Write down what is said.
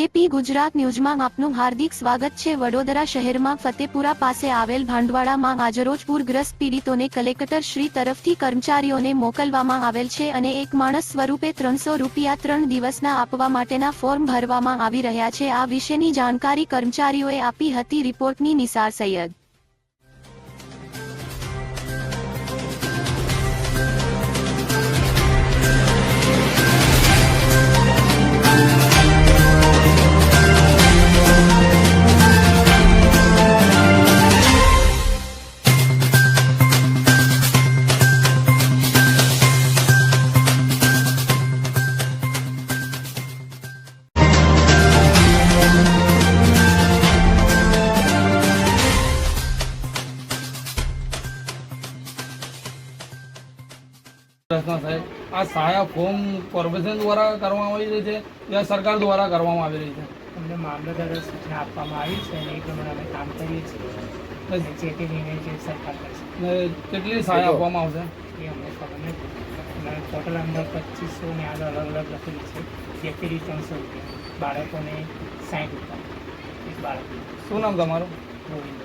JP Gujarat ન્યૂઝમાં આપનું હાર્દિક સ્વાગત છે। વડોદરા શહેરમાં ફતેપુરા પાસે આવેલ ભાંડવાડામાં આજરોજ પૂરગ્રસ્ત પીડિતોને કલેક્ટર શ્રી તરફથી કર્મચારીઓને મોકલવામાં આવેલ છે અને એક માણસ સ્વરૂપે 300 રૂપિયા 3 દિવસના આપવા માટેના ફોર્મ ભરવામાં આવી રહ્યા છે। આ વિશેની જાણકારી કર્મચારીઓએ આપી હતી। રિપોર્ટની નિસાર સૈયદ। આ સહાય ફોર્મ કોર્પોરેશન દ્વારા કરવામાં આવી રહી છે યા સરકાર દ્વારા કરવામાં આવી રહી છે? અમને મામલતદાર સૂચના આપવામાં આવી છે અને એ પ્રમાણે અમે કામ કરીએ છીએ જે તે નિર્ણય જે સરકાર કરશે। ને કેટલી સહાય આપવામાં આવશે એ અમને ખબર નથી। ટોટલ અંદર 2500 ને આગળ અલગ અલગ લખેલી છે। વ્યક્તિથી 300 રૂપિયા, બાળકોને 60 રૂપિયા, એક બાળક। શું નામ તમારું? ગોવિંદ।